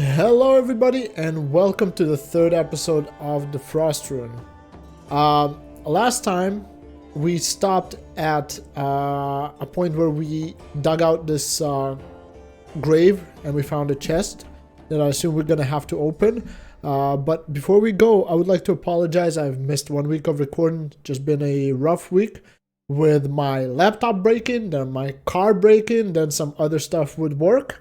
Hello everybody and welcome to the third episode of the Frostrune. Last time we stopped at a point where we dug out this grave and we found a chest that I assume we're gonna have to open. But before we go, I would like to apologize. I've missed 1 week of recording. Just been a rough week with my laptop breaking, then my car breaking, then some other stuff with work.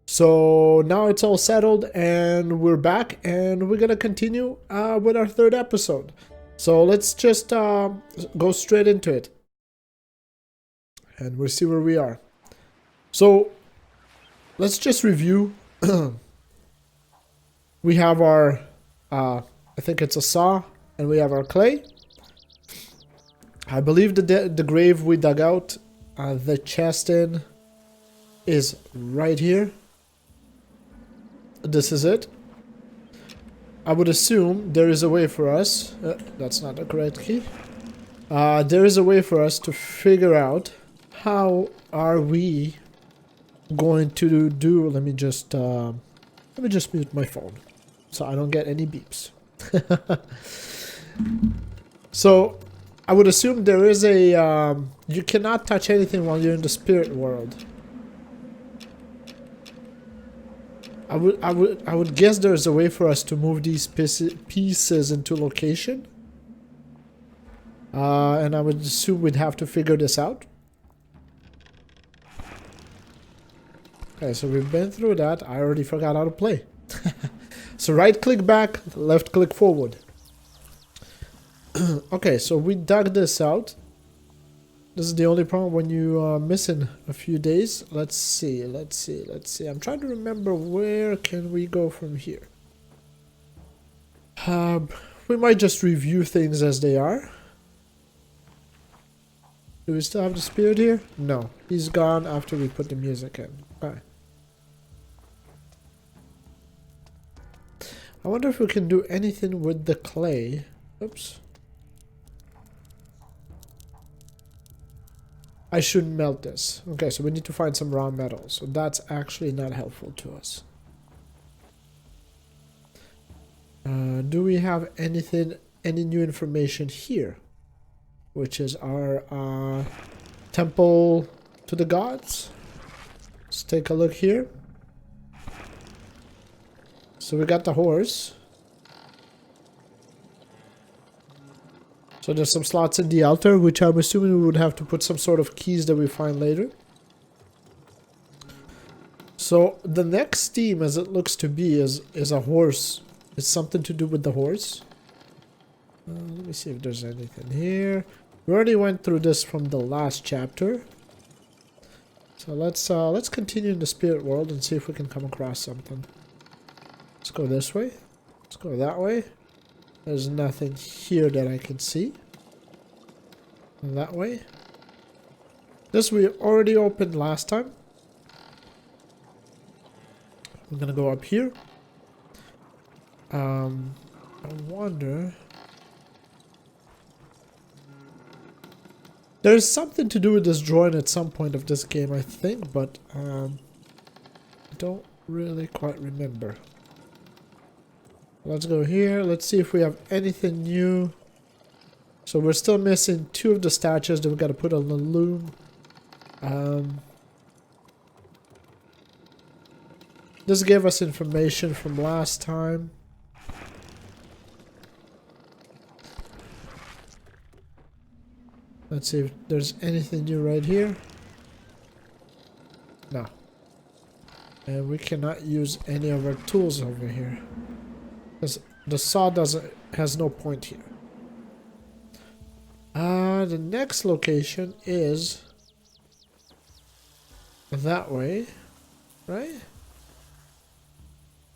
So now it's all settled and we're back and we're gonna continue with our third episode. So let's just go straight into it and we'll see where we are. So let's just review. We have our, I think it's a saw, and we have our clay. I believe the grave we dug out, the chest in, is right here. This is it. I would assume there is a way for us, that's not the correct key. There is a way for us to figure out how are we going to do. Let me just mute my phone so I don't get any beeps. So I would assume there is a you cannot touch anything while you're in the spirit world. I would guess there's a way for us to move these pieces into location. And I would assume we'd have to figure this out. Okay, so we've been through that. I already forgot how to play. So right click back, left click forward. Okay, so we dug this out. This is the only problem when you are missing a few days. Let's see. I'm trying to remember where can we go from here. We might just review things as they are. Do we still have the spirit here? No, he's gone after we put the music in. Okay. I wonder if we can do anything with the clay. Oops. I shouldn't melt this. Okay, so we need to find some raw metals. So that's actually not helpful to us. Do we have any new information here? Which is our temple to the gods. Let's take a look here. So we got the horse. So there's some slots in the altar, which I'm assuming we would have to put some sort of keys that we find later. So the next theme, as it looks to be, is a horse. It's something to do with the horse. Let me see if there's anything here. We already went through this from the last chapter. So let's continue in the spirit world and see if we can come across something. Let's go this way. Let's go that way. There's nothing here that I can see. And that way. This we already opened last time. I'm gonna go up here. I wonder. There's something to do with this drawing at some point of this game, I think, but I don't really quite remember. Let's go here. Let's see if we have anything new. So we're still missing 2 of the statues that we got to put on the loom. This gave us information from last time. Let's see if there's anything new right here. No. And we cannot use any of our tools over here. Because the saw has no point here. The next location is that way, right?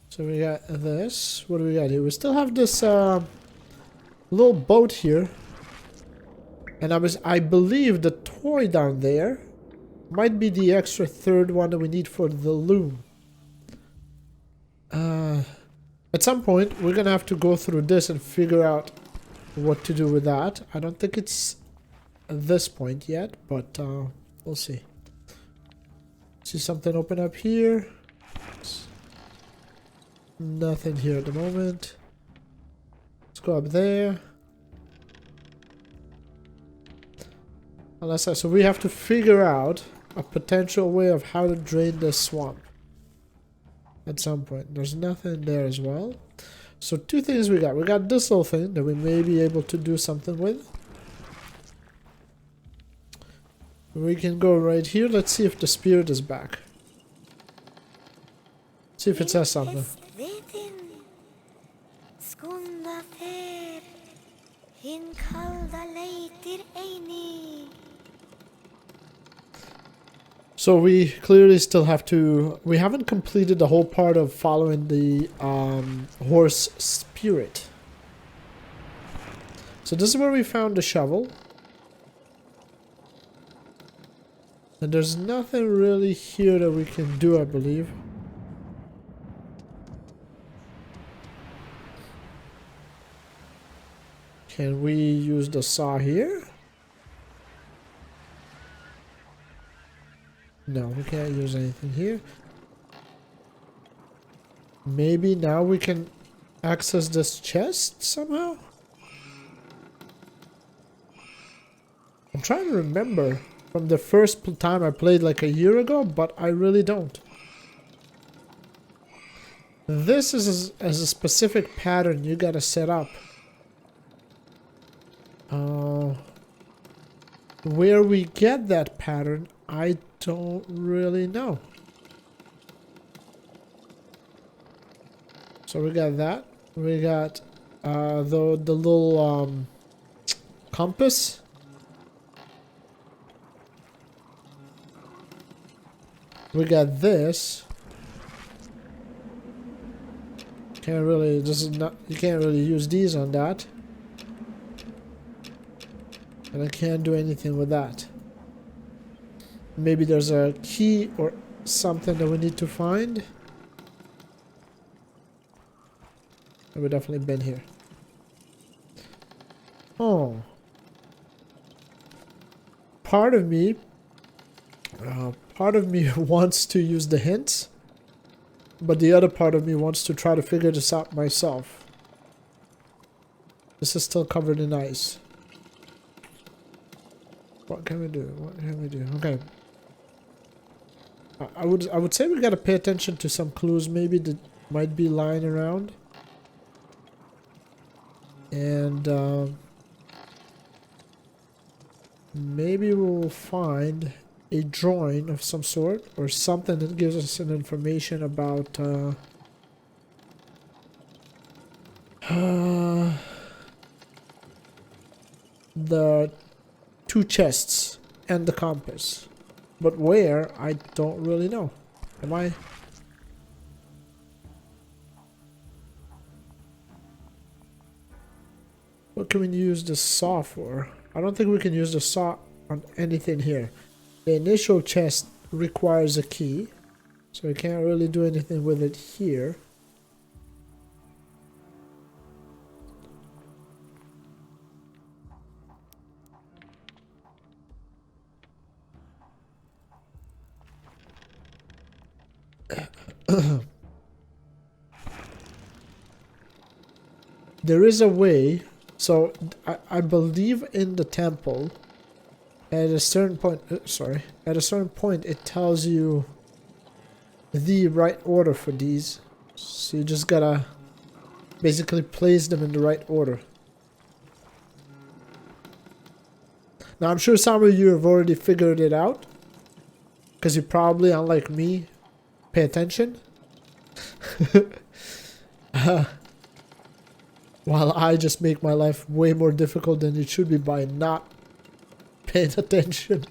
So we got this. What do we got here? We still have this little boat here. And I believe the toy down there might be the extra third one that we need for the loom. At some point, we're gonna have to go through this and figure out what to do with that. I don't think it's at this point yet, but we'll see. See something open up here. Nothing here at the moment. Let's go up there. So we have to figure out a potential way of how to drain this swamp at some point. There's nothing there as well. So two things we got. We got this little thing that we may be able to do something with. We can go right here. Let's see if the spirit is back. See if it says something. So we clearly still have to... We haven't completed the whole part of following the horse spirit. So this is where we found the shovel. And there's nothing really here that we can do, I believe. Can we use the saw here? No, we can't use anything here. Maybe now we can access this chest somehow? I'm trying to remember from the first time I played like a year ago, but I really don't. This is as a specific pattern you gotta set up. Where we get that pattern, I don't really know. So we got that. We got the little compass. We got this. Can't really. This is not. You can't really use these on that. And I can't do anything with that. Maybe there's a key or something that we need to find. We've definitely been here. Oh. Part of me wants to use the hints, but the other part of me wants to try to figure this out myself. This is still covered in ice. What can we do? What can we do? Okay. I would say we gotta pay attention to some clues maybe that might be lying around. And maybe we'll find a drawing of some sort or something that gives us an information about the two chests and the compass. But where, I don't really know. Am I? What can we use the saw for? I don't think we can use the saw on anything here. The initial chest requires a key, so we can't really do anything with it here. There is a way, so I believe in the temple at a certain point, at a certain point it tells you the right order for these, so you just gotta basically place them in the right order. Now I'm sure some of you have already figured it out, because you probably, unlike me, pay attention. While I just make my life way more difficult than it should be by not paying attention.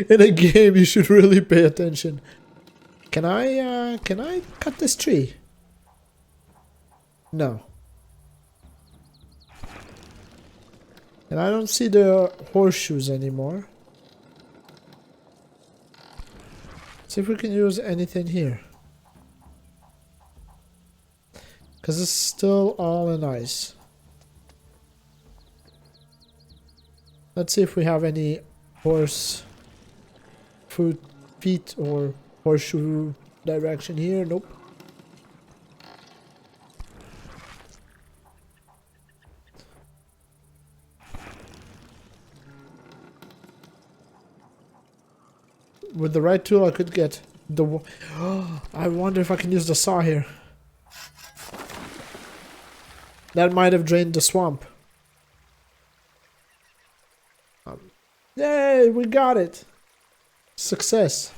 In a game, you should really pay attention. Can I cut this tree? No. And I don't see the horseshoes anymore. See if we can use anything here. Because it's still all in ice. Let's see if we have any horse feet or horseshoe direction here. Nope. with the right tool I could get the... I wonder if I can use the saw here. That might have drained the swamp. Yay, we got it. Success.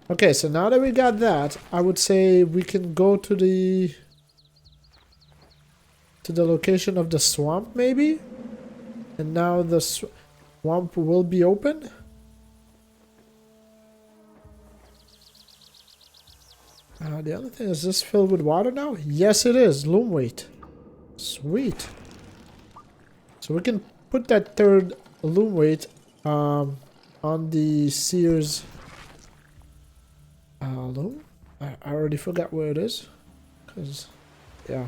Okay, so now that we got that, I would say we can go to the location of the swamp, maybe? And now the swamp will be open? The other thing, is this filled with water now? Yes, it is. Loom weight. Sweet. So we can put that third loom weight on the Sears loom. I already forgot where it is. Because, yeah.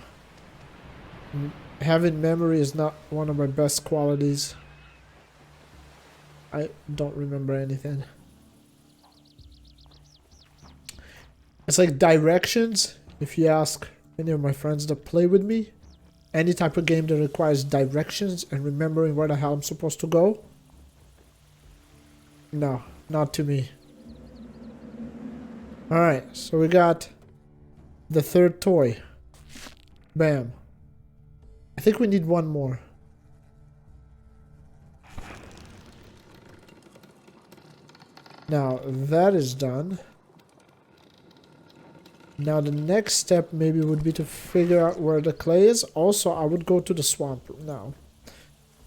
Having memory is not one of my best qualities. I don't remember anything. It's like directions. If you ask any of my friends that play with me, any type of game that requires directions and remembering where the hell I'm supposed to go, no, not to me. Alright, so we got the third toy. Bam. I think we need one more. Now, that is done. Now the next step maybe would be to figure out where the clay is. Also, I would go to the swamp now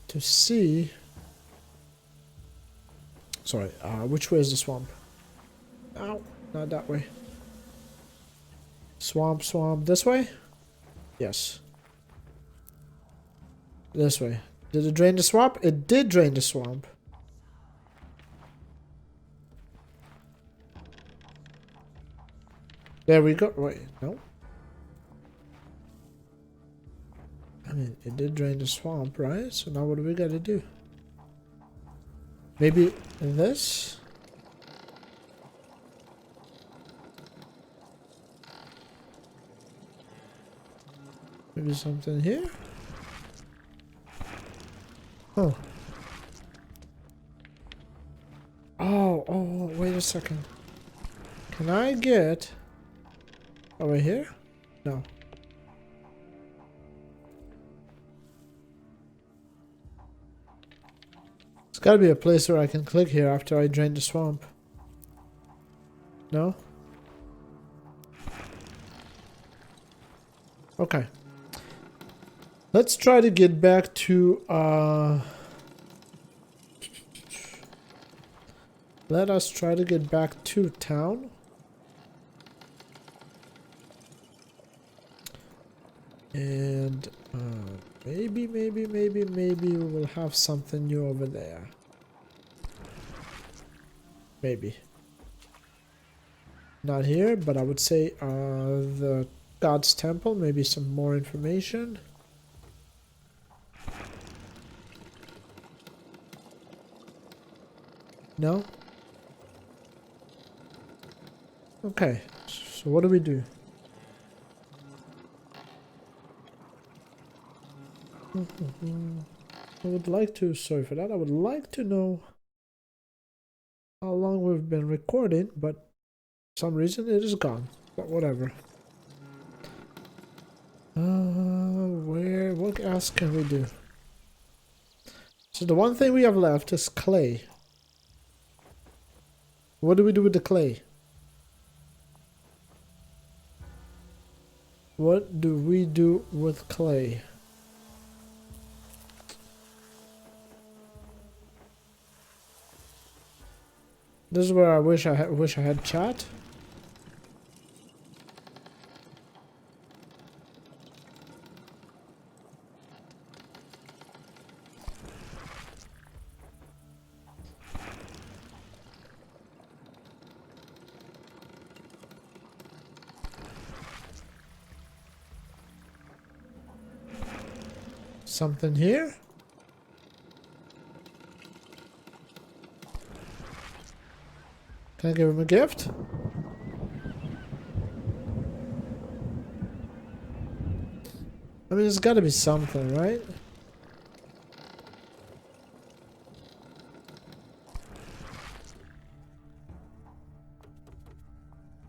to see... Sorry, which way is the swamp? Ow, not that way. Swamp, swamp, this way? Yes. This way. Did it drain the swamp? It did drain the swamp. There we go. Wait, no. I mean, it did drain the swamp, right? So now what do we gotta do? Maybe this? Maybe something here? Oh. Oh, wait a second. Can I get... over here? No. There's gotta be a place where I can click here after I drain the swamp. No? Okay. Let's try to get back to, let us try to get back to town. And maybe we will have something new over there. Maybe. Not here, but I would say the God's Temple, maybe some more information. No? Okay, so what do we do? I would like to, sorry for that, I would like to know how long we've been recording, but for some reason it is gone, but whatever. What else can we do? So the one thing we have left is clay. What do we do with the clay? What do we do with clay? This is where I wish I had chat. Something here? Can I give him a gift? I mean, there's gotta be something, right?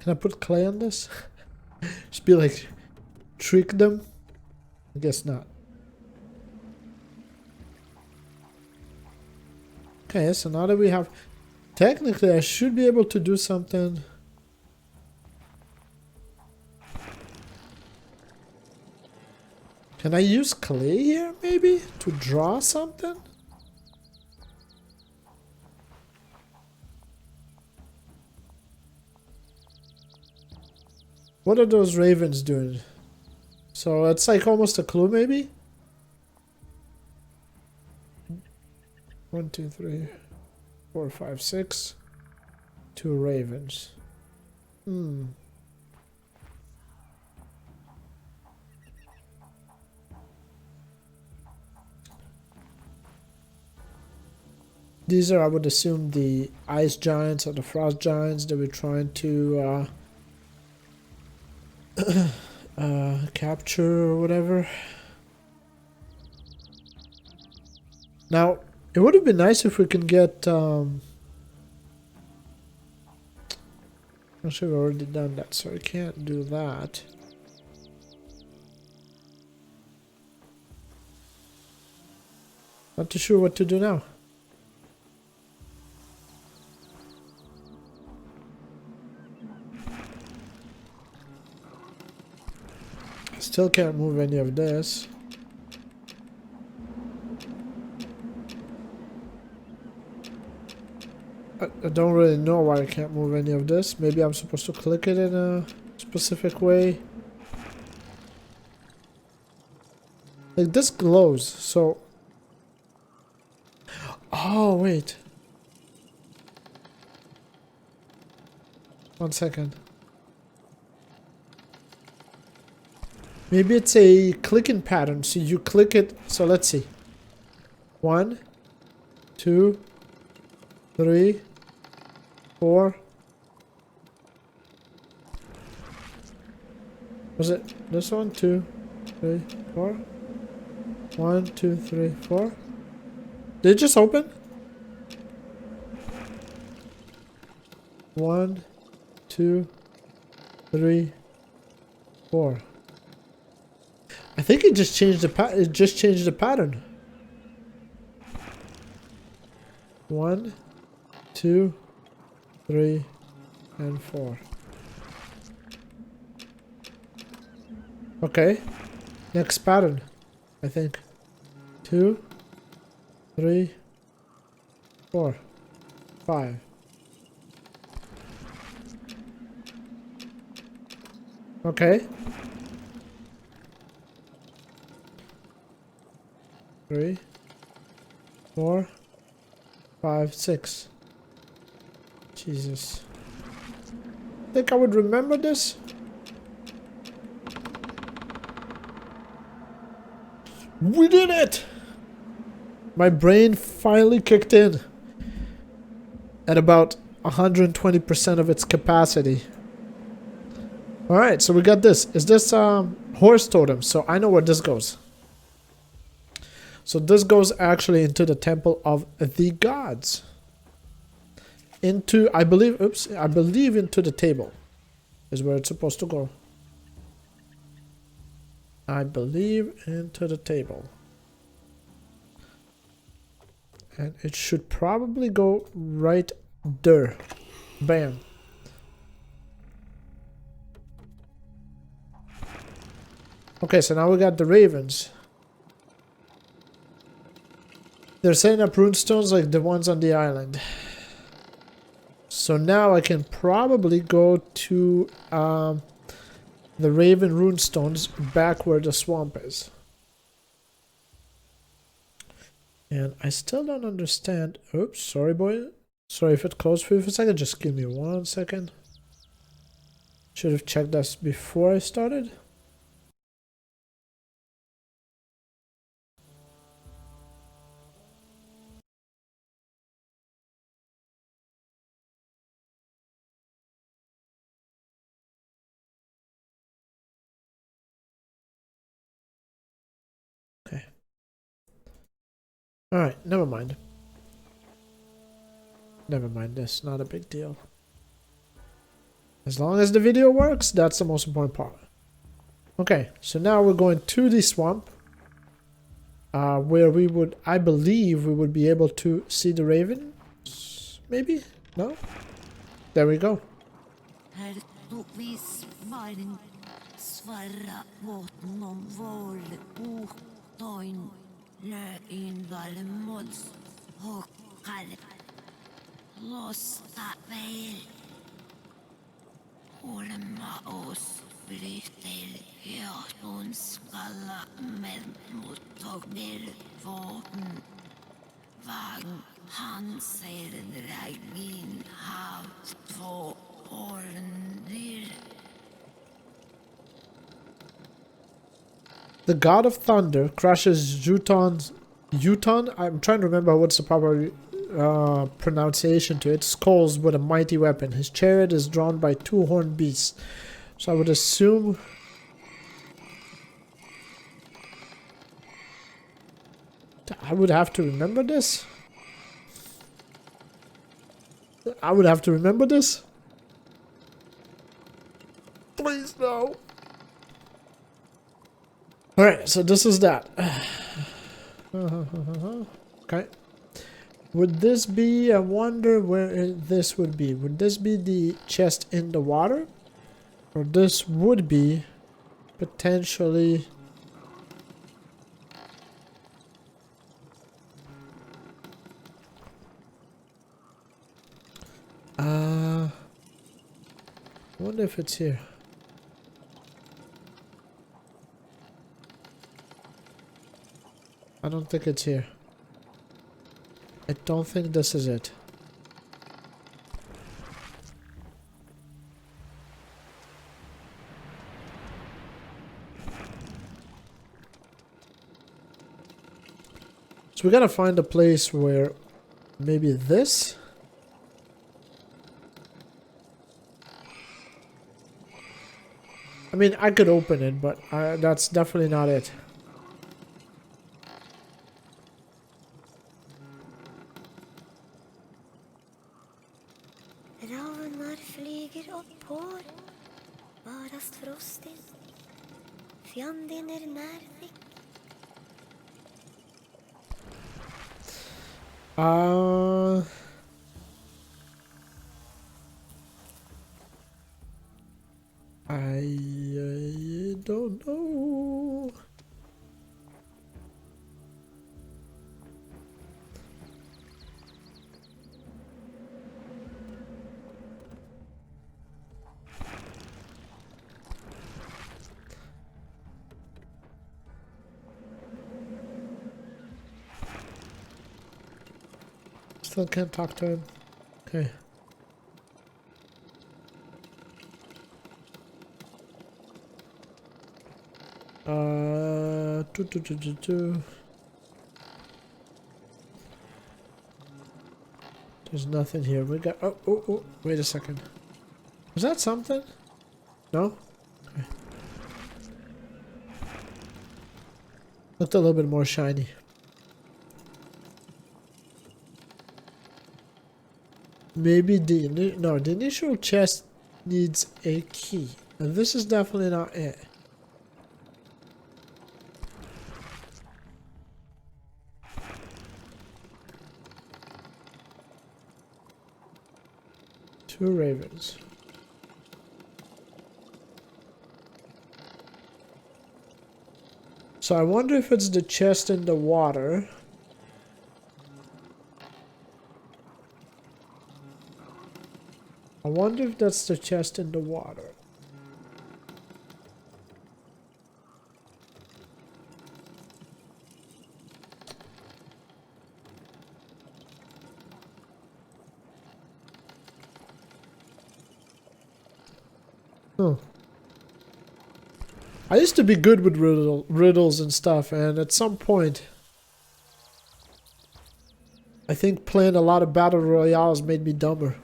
Can I put clay on this? Just be like, trick them? I guess not. Okay, so now that we have... Technically, I should be able to do something... Can I use clay here, maybe? To draw something? What are those ravens doing? So it's like almost a clue, maybe? 1, 2, 3, 4, 5, 6. 2 ravens. Hmm. These are, I would assume, the ice giants or the frost giants that we're trying to capture or whatever. Now, it would have been nice if we can get... I'm sure we've already done that, so I can't do that. Not too sure what to do now. Still can't move any of this. I don't really know why I can't move any of this. Maybe I'm supposed to click it in a specific way. Like this glows, so... Oh, wait. 1 second. Maybe it's a clicking pattern, so you click it... So let's see. 1, 2, 3, 4. Was it this one? 2, 3, 4. 1, 2, 3, 4. Did it just open? 1, 2, 3, 4. I think it just changed the pattern. 1, 2, 3, and 4. Okay. Next pattern, I think. 2, 3, 4, 5. Okay. 3, 4, 5, 6. Jesus. Think I would remember this? We did it! My brain finally kicked in at about 120% of its capacity. Alright, so we got this. Is this horse totem? So I know where this goes. So this goes actually into the temple of the gods. Into, I believe into the table is where it's supposed to go. I believe into the table. And it should probably go right there. Bam. Okay, so now we got the ravens. They're setting up rune stones like the ones on the island. So now I can probably go to the Raven runestones back where the swamp is. And I still don't understand. Oops, sorry boy. Sorry if it closed for you for a second. Just give me 1 second. Should have checked this before I started. Okay. Alright, never mind. Never mind this, not a big deal. As long as the video works, that's the most important part. Okay, so now we're going to the swamp. Where we would, I believe, we would be able to see the raven. Maybe? No? There we go. The god of thunder crushes Juton's... Juton? I'm trying to remember what's the proper pronunciation to it. Skulls with a mighty weapon. His chariot is drawn by two horned beasts. So I would assume... I would have to remember this? I would have to remember this? Please, no. Alright, so this is that. Okay. Would this be... I wonder where this would be. Would this be the chest in the water? Or this would be potentially... I wonder if it's here. I don't think it's here. I don't think this is it. So we gotta find a place where maybe this? I mean, I could open it, but that's definitely not it. Ravnar flyger opphår, varast frostin. Fjandin närvik. I don't know. Still can't talk to him. Okay. There's nothing here. We got... Oh, wait a second. Was that something? No? Okay. Looked a little bit more shiny. Maybe the initial chest needs a key. And this is definitely not it. Two ravens. So I wonder if it's the chest in the water. I wonder if that's the chest in the water. Huh. I used to be good with riddles and stuff, and at some point I think playing a lot of battle royales made me dumber.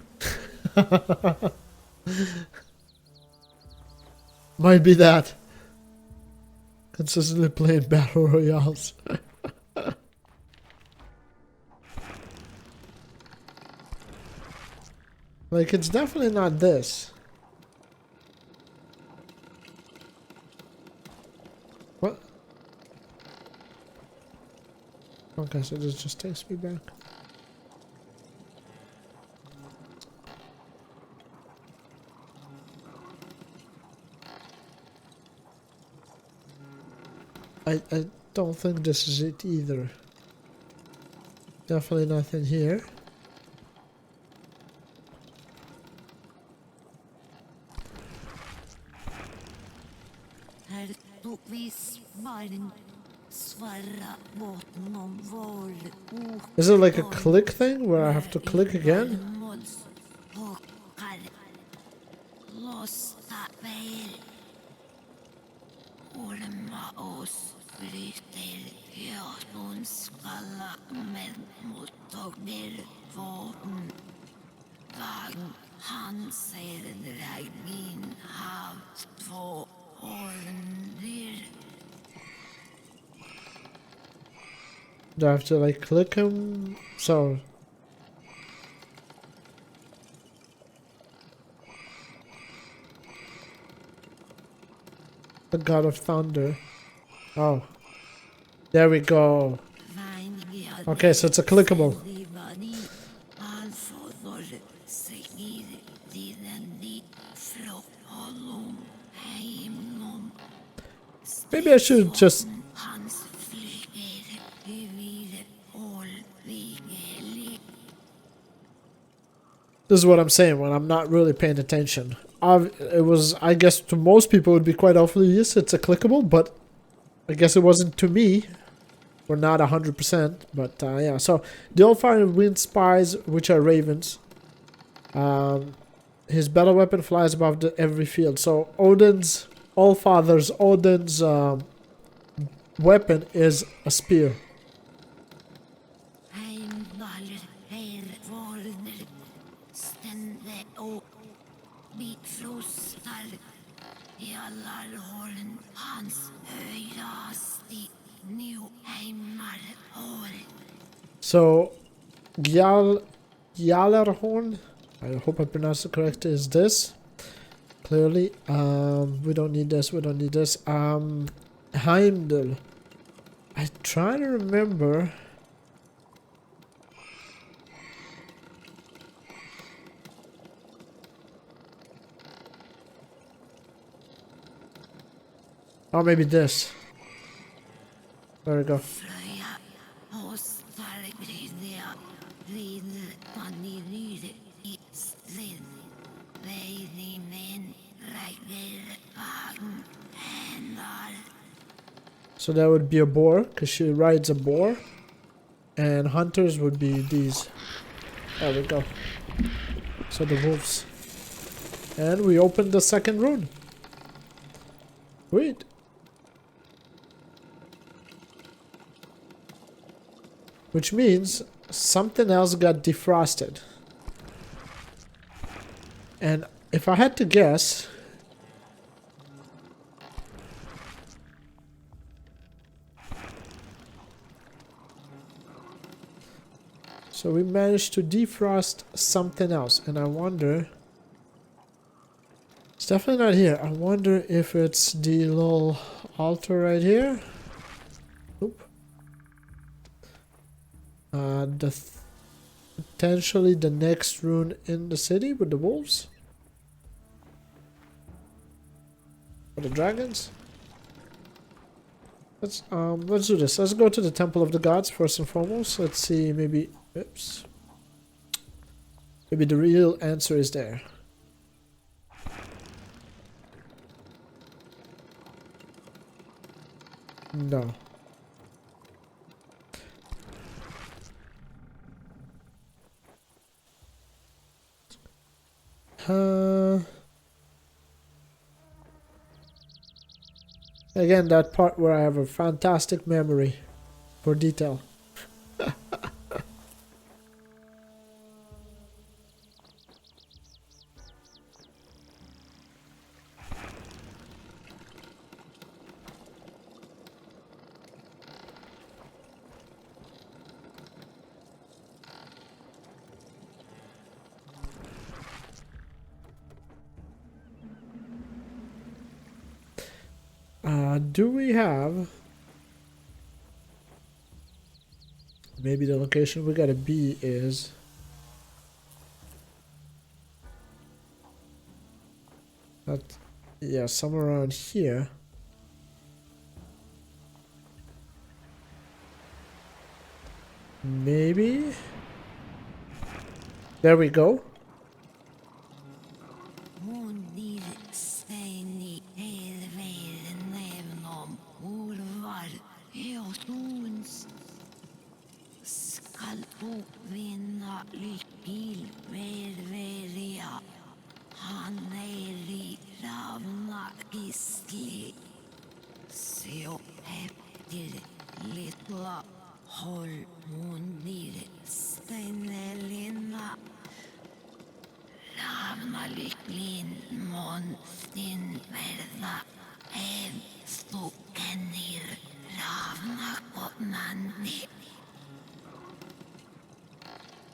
Might be that. Consistently playing battle royales. Like, it's definitely not this. Okay, so this just takes me back. I don't think this is it either. Definitely nothing here. Is it like a click thing where I have to click again? Do I have to like click him? So the God of Thunder. Oh, there we go. Okay, so it's a clickable. Maybe I should just... This is what I'm saying when I'm not really paying attention. It was, I guess to most people it would be quite obvious it's a clickable, but I guess it wasn't to me. We're not 100%, but yeah. So the Allfather wind spies, which are ravens. His battle weapon flies above every field. So Odin's, Allfather's Odin's weapon is a spear. So Gjallarhorn, I hope I pronounced it correct, is this. Clearly. We don't need this, we don't need this. Heimdall. I try to remember. Or maybe this. There we go. So that would be a boar, because she rides a boar. And hunters would be these. There we go. So the wolves. And we opened the second rune. Wait. Which means something else got defrosted. And if I had to guess... So we managed to defrost something else, and I wonder... It's definitely not here. I wonder if it's the little altar right here. Oop. Potentially the next rune in the city with the wolves? Or the dragons? Let's do this. Let's go to the Temple of the Gods first and foremost. Let's see, maybe... Oops. Maybe the real answer is there. No. Again, that part where I have a fantastic memory for detail. Do we have... Maybe the location we gotta be is... That, yeah, somewhere around here. Maybe? There we go.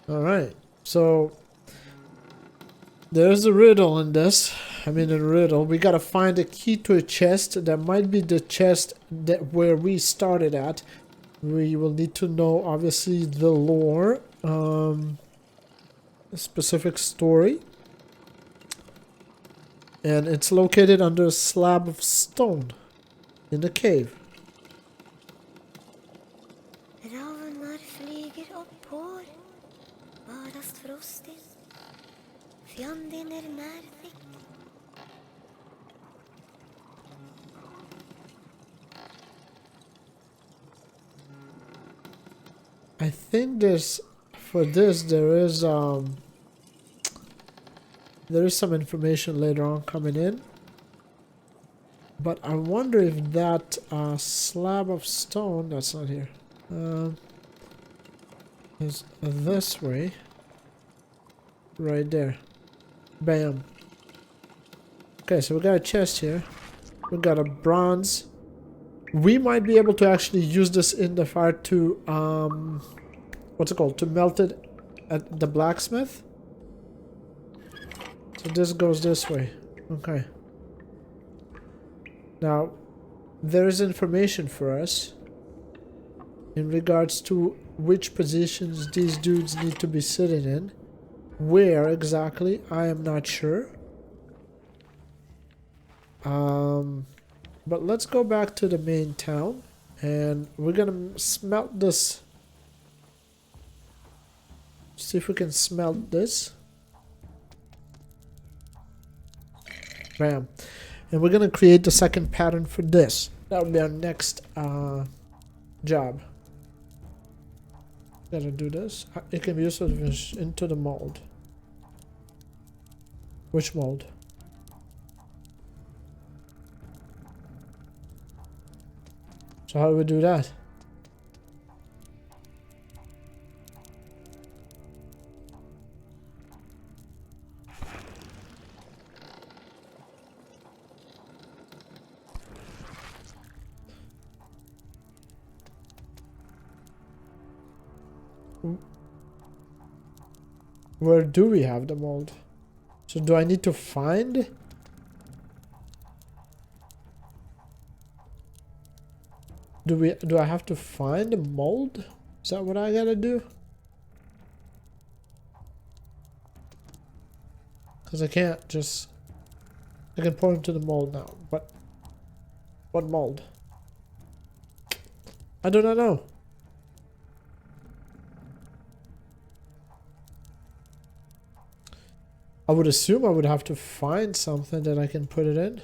Alright, so there's a riddle in this. I mean, a riddle. We gotta find a key to a chest. That might be the chest that where we started at. We will need to know, obviously, the lore, a specific story. And it's located under a slab of stone in the cave. Ravnar flyger uppår, badast frostig. Fjandin närdig. I think there's, for this, there is some information later on coming in. But I wonder if that slab of stone, that's not here, is this way. Right there. Bam. Okay, so we got a chest here. We got a bronze. We might be able to actually use this in the fire to, what's it called? To melt it at the blacksmith. So this goes this way. Okay. Now, there is information for us in regards to which positions these dudes need to be sitting in. Where exactly, I am not sure. But let's go back to the main town. And we're gonna smelt this. See if we can smelt this. Bam. And we're gonna create the second pattern for this. That will be our next job. Gotta do this. It can be used into the mold. Which mold? So how do we do that? Where do we have the mold? So do I need to find? Do I have to find a mold? Is that what I gotta do? Because I can't just... I can point to the mold now, but... What mold? I do not know. I would assume I would have to find something that I can put it in.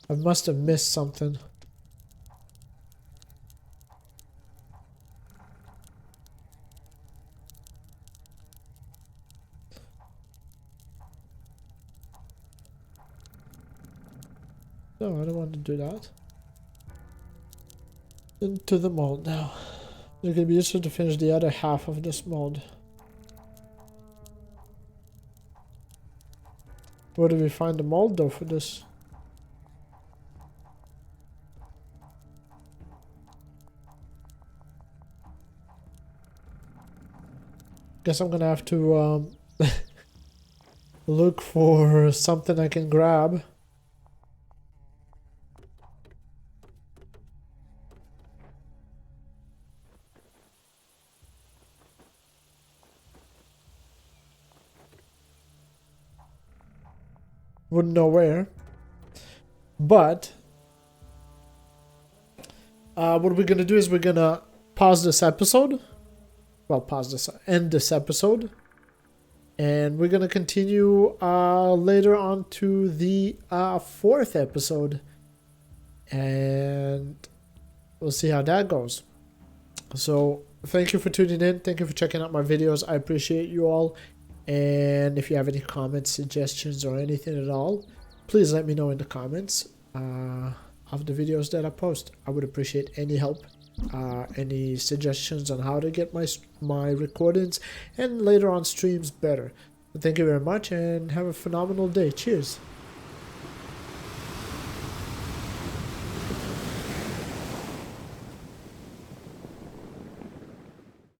I must have missed something. No, I don't want to do that. Into the mold now. It could be useful to finish the other half of this mold. Where do we find the mold though for this? Guess I'm gonna have to look for something I can grab. wouldn't know where. But what we're gonna do is we're gonna pause this episode. Well, end this episode, and we're gonna continue later on to the 4th episode, and we'll see how that goes. So thank you for tuning in. Thank you for checking out my videos. I appreciate you all. And if you have any comments, suggestions, or anything at all, please let me know in the comments of the videos that I post. I would appreciate any help, any suggestions on how to get my recordings and later on streams better. Thank you very much and have a phenomenal day. Cheers.